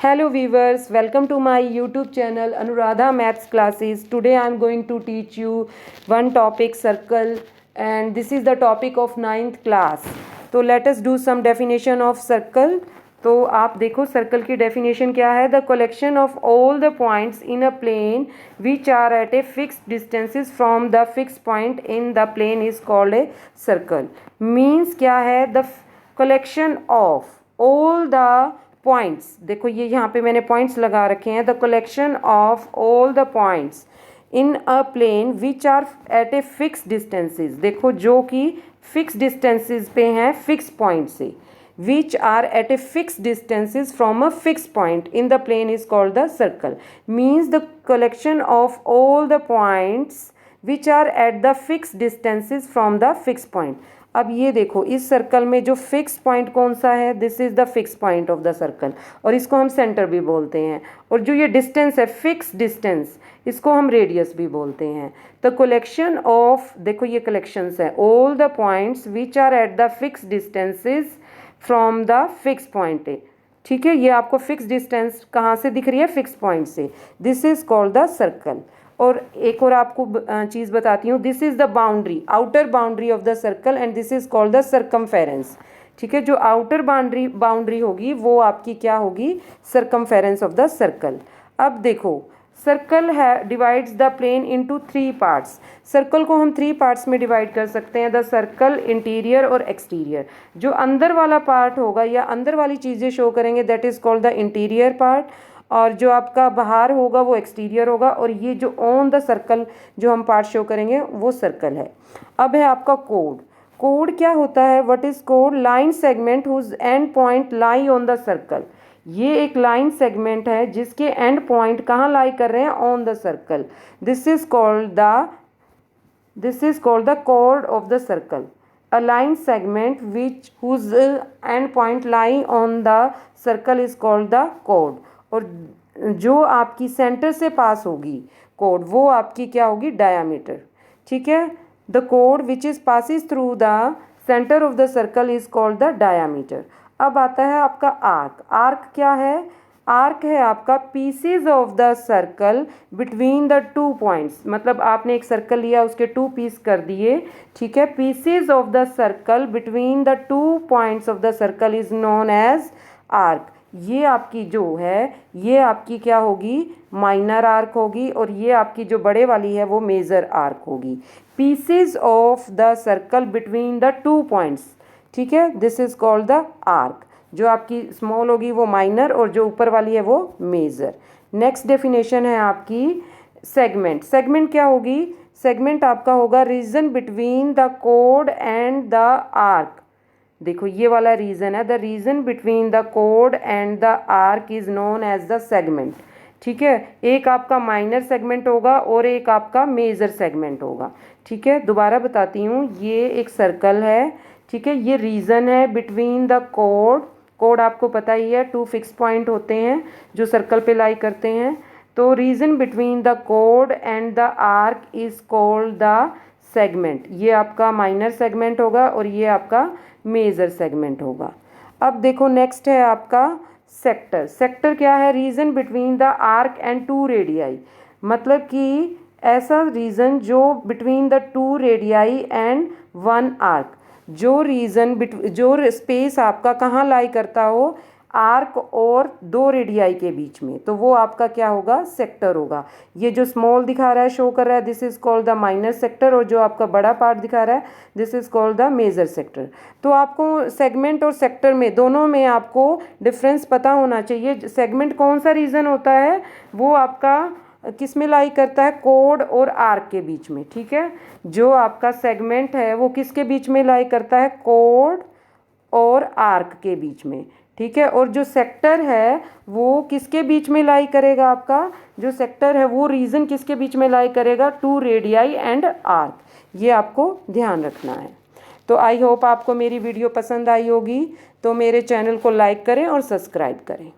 Hello viewers, welcome to my YouTube channel Anuradha Maths Classes. Today I am going to teach you one topic, circle, and this is the topic of 9th class. So let us do some definition of circle. तो आप देखो circle की definition क्या है. The collection of all the points in a plane which are at a fixed distances from the fix point in the plane is called a circle. Means क्या है, the collection of all the points. देखो ये यहाँ पे मैंने points लगा रखे हैं. The collection of all the points in a plane which are at a fix distances. देखो जो कि फिक्स डिस्टेंसेस पे हैं फिक्स पॉइंट से. which are at a fixed distances from a fixed point in the plane is called the circle. Means the collection of all the points which are at the fixed distances from the fixed point. अब ये देखो इस circle में जो fix point कौन सा है, this is the fix point of the circle, और इसको हम सेंटर भी बोलते हैं. और जो ये डिस्टेंस है फिक्स डिस्टेंस, इसको हम रेडियस भी बोलते हैं. द कलेक्शन ऑफ, देखो ये कलेक्शंस है, all the points which are at the fix distances from the fix point. ठीक है, ये आपको फिक्स डिस्टेंस कहाँ से दिख रही है, फिक्स पॉइंट से. This is called the circle. और एक और आपको चीज़ बताती हूँ, this is the boundary, outer boundary of the circle and this is called the circumference. ठीक है, जो आउटर बाउंड्री होगी वो आपकी क्या होगी, सर्कमफेरेंस ऑफ द सर्कल. अब देखो सर्कल है divides the plane into 3 parts. Circle को हम 3 पार्ट्स में डिवाइड कर सकते हैं. द सर्कल इंटीरियर और एक्सटीरियर. जो अंदर वाला पार्ट होगा या अंदर वाली चीज़ें शो करेंगे that is called the interior part, और जो आपका बाहर होगा वो एक्सटीरियर होगा. और ये जो ऑन द सर्कल जो हम पार्ट शो करेंगे वो सर्कल है. अब है आपका कोड. कोड क्या होता है, व्हाट इज कोड, line segment whose end point lie on the circle. ये एक लाइन सेगमेंट है जिसके एंड पॉइंट कहाँ लाई कर रहे हैं, on the circle. This is called the code of the circle. A line segment which whose end point lie on the circle is called the code. और जो आपकी सेंटर से पास होगी कोड वो आपकी क्या होगी, डायामीटर. ठीक है, the code which is passes through the centre of the circle is called the diameter. अब आता है आपका आर्क. आर्क क्या है, आर्क है आपका pieces of the circle between the 2 points. मतलब आपने एक सर्कल लिया, उसके 2 पीस कर दिए. ठीक है, pieces of the circle between the 2 points of the circle is known as arc. ये आपकी जो है ये आपकी क्या होगी, माइनर आर्क होगी, और ये आपकी जो बड़े वाली है वो मेजर आर्क होगी. Pieces of the circle between the 2 points. ठीक है, this is called the arc. जो आपकी स्मॉल होगी वो माइनर और जो ऊपर वाली है वो मेजर. नेक्स्ट डेफिनेशन है आपकी सेगमेंट. सेगमेंट क्या होगी, सेगमेंट आपका होगा रीजन बिटवीन द कोड एंड द आर्क. देखो ये वाला रीजन है, द रीजन बिटवीन द कोड and the arc is known as the segment. ठीक है, एक आपका माइनर सेगमेंट होगा और एक आपका मेजर सेगमेंट होगा. ठीक है, दोबारा बताती हूँ, ये एक सर्कल है. ठीक है, ये रीजन है बिटवीन द कोड. कोड आपको पता ही है, 2 फिक्स पॉइंट होते हैं जो सर्कल पे लाई करते हैं. तो रीजन बिटवीन द कोड and the arc is called the segment. ये आपका माइनर सेगमेंट होगा और ये आपका मेजर सेगमेंट होगा. अब देखो नेक्स्ट है आपका सेक्टर. सेक्टर क्या है, reason between the arc and 2 radii. मतलब कि ऐसा रीजन जो between the 2 radii and 1 arc. जो रीजन जो स्पेस आपका कहाँ लाई करता हो, आर्क और 2 रेडियाई के बीच में, तो वो आपका क्या होगा, सेक्टर होगा. ये जो स्मॉल दिखा रहा है, शो कर रहा है, this is called the minor sector. और जो आपका बड़ा पार्ट दिखा रहा है this is called the major sector. तो आपको सेगमेंट और सेक्टर में दोनों में आपको डिफरेंस पता होना चाहिए. सेगमेंट कौन सा रीजन होता है, वो आपका किस में लाई करता है, कोड और आर्क के बीच में. ठीक है, जो आपका सेगमेंट है वो किसके बीच में लाई करता है, कोड और आर्क के बीच में. ठीक है, और जो सेक्टर है वो किसके बीच में लाई करेगा, आपका जो सेक्टर है वो रीजन किसके बीच में लाई करेगा, 2 रेडियाई एंड आर्क. ये आपको ध्यान रखना है. तो आई होप आपको मेरी वीडियो पसंद आई होगी. तो मेरे चैनल को लाइक करें और सब्सक्राइब करें.